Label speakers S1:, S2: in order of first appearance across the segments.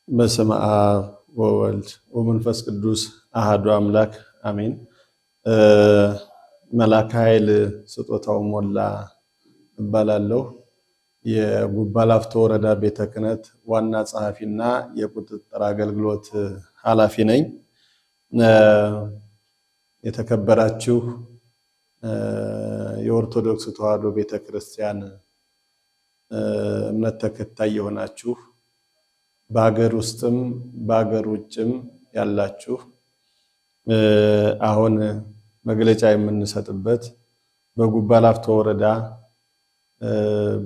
S1: በስመ አብ ወወልድ ወመንፈስ ቅዱስ አሐዱ አምላክ አሜን። መላከ ኃይል ስጦታው ሞላ እባላለሁ። የጉባ ላፍቶ ወረዳ ቤተ ክህነት ዋና ጸሐፊና የቁጥጥር አገልግሎት ኃላፊ ነኝ። የተከበራችሁ የኦርቶዶክስ ተዋሕዶ ቤተክርስቲያን እምነት ተከታይ የሆናችሁ በሀገር ውስጥም በሀገር ውጭም ያላችሁ አሁን መግለጫ የምንሰጥበት በጉባ ላፍቶ ወረዳ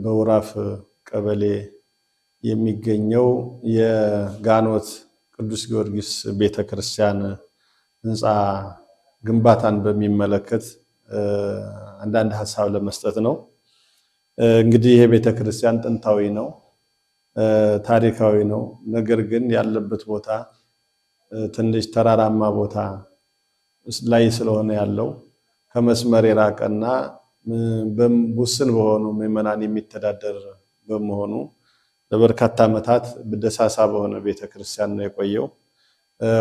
S1: በውራፍ ቀበሌ የሚገኘው የጋኖት ቅዱስ ጊዮርጊስ ቤተክርስቲያን ህንፃ ግንባታን በሚመለከት አንዳንድ ሐሳብ ለመስጠት ነው። እንግዲህ ይሄ ቤተክርስቲያን ጥንታዊ ነው፣ ታሪካዊ ነው። ነገር ግን ያለበት ቦታ ትንሽ ተራራማ ቦታ ላይ ስለሆነ ያለው ከመስመር የራቀና ውስን በሆኑ ምዕመናን የሚተዳደር በመሆኑ ለበርካታ ዓመታት በደሳሳ በሆነ ቤተክርስቲያን ነው የቆየው።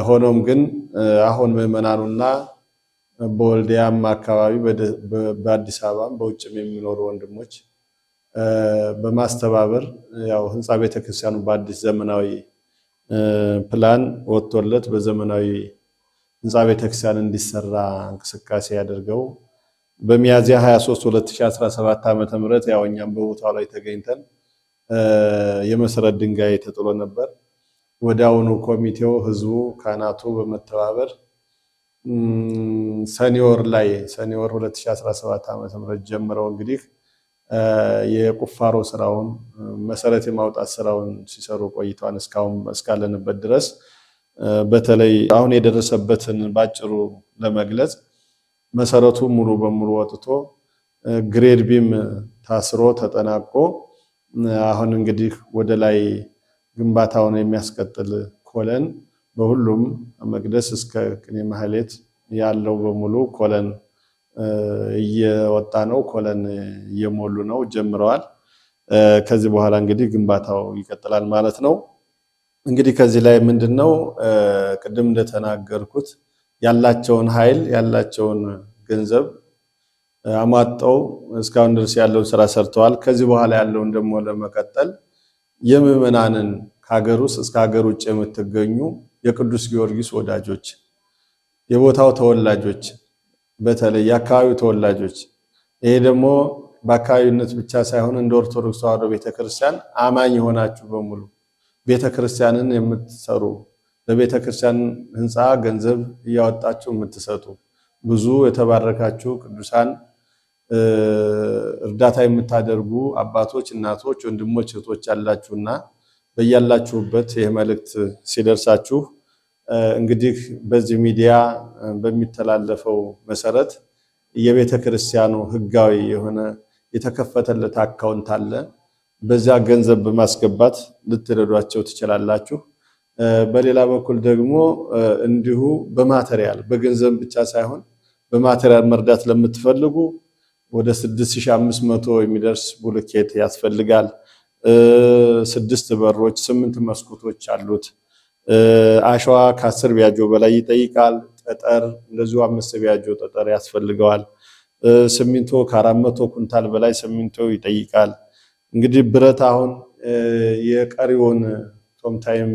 S1: ሆኖም ግን አሁን ምዕመናኑና በወልዲያም አካባቢ በአዲስ አበባም በውጭም የሚኖሩ ወንድሞች በማስተባበር ያው ህንፃ ቤተክርስቲያኑ በአዲስ ዘመናዊ ፕላን ወጥቶለት በዘመናዊ ህንፃ ቤተክርስቲያን እንዲሰራ እንቅስቃሴ ያደርገው በሚያዝያ 23 2017 ዓ.ም ያው እኛም በቦታው ላይ ተገኝተን የመሰረት ድንጋይ ተጥሎ ነበር። ወዲያውኑ ኮሚቴው፣ ህዝቡ፣ ካህናቱ በመተባበር ሰኔ ወር 2017 ዓ.ም ጀምረው እንግዲህ የቁፋሮ ስራውን መሰረት የማውጣት ስራውን ሲሰሩ ቆይተዋል እስካሁን እስካለንበት ድረስ። በተለይ አሁን የደረሰበትን ባጭሩ ለመግለጽ መሰረቱ ሙሉ በሙሉ ወጥቶ ግሬድ ቢም ታስሮ ተጠናቆ አሁን እንግዲህ ወደ ላይ ግንባታውን የሚያስቀጥል ኮለን በሁሉም መቅደስ እስከ ቅኔ ማህሌት ያለው በሙሉ ኮለን እየወጣ ነው። ኮለን እየሞሉ ነው፣ ጀምረዋል። ከዚህ በኋላ እንግዲህ ግንባታው ይቀጥላል ማለት ነው። እንግዲህ ከዚህ ላይ ምንድነው ቅድም እንደተናገርኩት ያላቸውን ኃይል ያላቸውን ገንዘብ አሟጠው እስካሁን ድረስ ያለውን ስራ ሰርተዋል። ከዚህ በኋላ ያለውን ደግሞ ለመቀጠል የምዕመናንን ከሀገር ውስጥ እስከ ሀገር ውጭ የምትገኙ የቅዱስ ጊዮርጊስ ወዳጆች፣ የቦታው ተወላጆች፣ በተለይ የአካባቢው ተወላጆች፣ ይሄ ደግሞ በአካባቢነት ብቻ ሳይሆን እንደ ኦርቶዶክስ ተዋሕዶ ቤተክርስቲያን አማኝ የሆናችሁ በሙሉ ቤተክርስቲያንን የምትሰሩ ለቤተክርስቲያን ህንፃ ገንዘብ እያወጣችሁ የምትሰጡ ብዙ የተባረካችሁ ቅዱሳን እርዳታ የምታደርጉ አባቶች፣ እናቶች፣ ወንድሞች፣ እህቶች ያላችሁና በያላችሁበት ይህ መልእክት ሲደርሳችሁ እንግዲህ በዚህ ሚዲያ በሚተላለፈው መሰረት የቤተክርስቲያኑ ህጋዊ የሆነ የተከፈተለት አካውንት አለ። በዛ ገንዘብ በማስገባት ልትረዷቸው ትችላላችሁ። በሌላ በኩል ደግሞ እንዲሁ በማቴሪያል በገንዘብ ብቻ ሳይሆን በማቴሪያል መርዳት ለምትፈልጉ ወደ 6500 የሚደርስ ቡልኬት ያስፈልጋል። 6 በሮች፣ 8 መስኮቶች አሉት። አሸዋ ከ10 ቢያጆ በላይ ይጠይቃል። ጠጠር እንደዚሁ 5 ቢያጆ ጠጠር ያስፈልገዋል። ሲሚንቶ ከ400 ኩንታል በላይ ሲሚንቶ ይጠይቃል። እንግዲህ ብረት አሁን የቀሪውን ቶም ታይም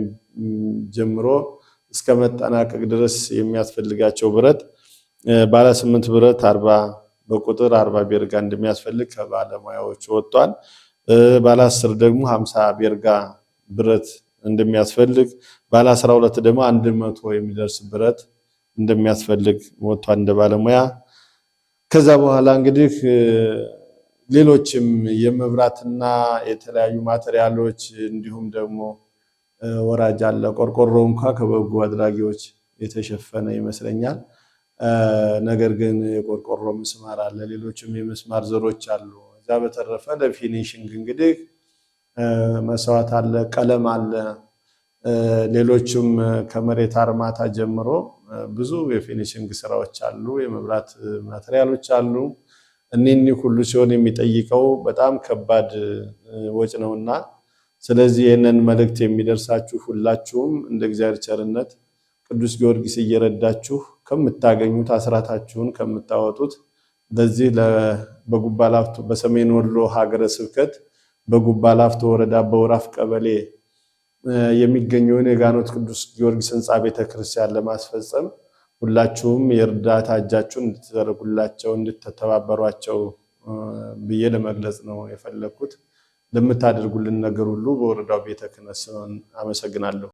S1: ጀምሮ እስከ መጠናቀቅ ድረስ የሚያስፈልጋቸው ብረት ባለ 8 ብረት 40 በቁጥር 40 ቤርጋ እንደሚያስፈልግ ከባለሙያዎች ወጥቷል። ባለ 10 ደግሞ 50 ቤርጋ ብረት እንደሚያስፈልግ፣ ባለ 12 ደግሞ 100 የሚደርስ ብረት እንደሚያስፈልግ ወጥቷል እንደ ባለሙያ። ከዛ በኋላ እንግዲህ ሌሎችም የመብራትና የተለያዩ ማቴሪያሎች እንዲሁም ደግሞ ወራጅ አለ። ቆርቆሮ እንኳን ከበጎ አድራጊዎች የተሸፈነ ይመስለኛል። ነገር ግን የቆርቆሮ ምስማር አለ፣ ሌሎችም የመስማር ዘሮች አሉ። እዛ በተረፈ ለፊኒሽንግ እንግዲህ መስዋዕት አለ፣ ቀለም አለ፣ ሌሎችም ከመሬት አርማታ ጀምሮ ብዙ የፊኒሽንግ ስራዎች አሉ፣ የመብራት ማቴሪያሎች አሉ። እኒህ ሁሉ ሲሆን የሚጠይቀው በጣም ከባድ ወጭ ነውና ስለዚህ ይህንን መልእክት የሚደርሳችሁ ሁላችሁም እንደ እግዚአብሔር ቸርነት ቅዱስ ጊዮርጊስ እየረዳችሁ ከምታገኙት አስራታችሁን ከምታወጡት በዚህ በጉባ ላፍቶ በሰሜን ወሎ ሀገረ ስብከት በጉባ ላፍቶ ወረዳ በወራፍ ቀበሌ የሚገኘውን የጋኖት ቅዱስ ጊዮርጊስ ሕንፃ ቤተክርስቲያን ለማስፈጸም ሁላችሁም የእርዳታ እጃችሁን እንድትዘረጉላቸው እንድትተባበሯቸው ብዬ ለመግለጽ ነው የፈለኩት። ለምታደርጉልን ነገር ሁሉ በወረዳው ቤተ ክህነት ስም አመሰግናለሁ።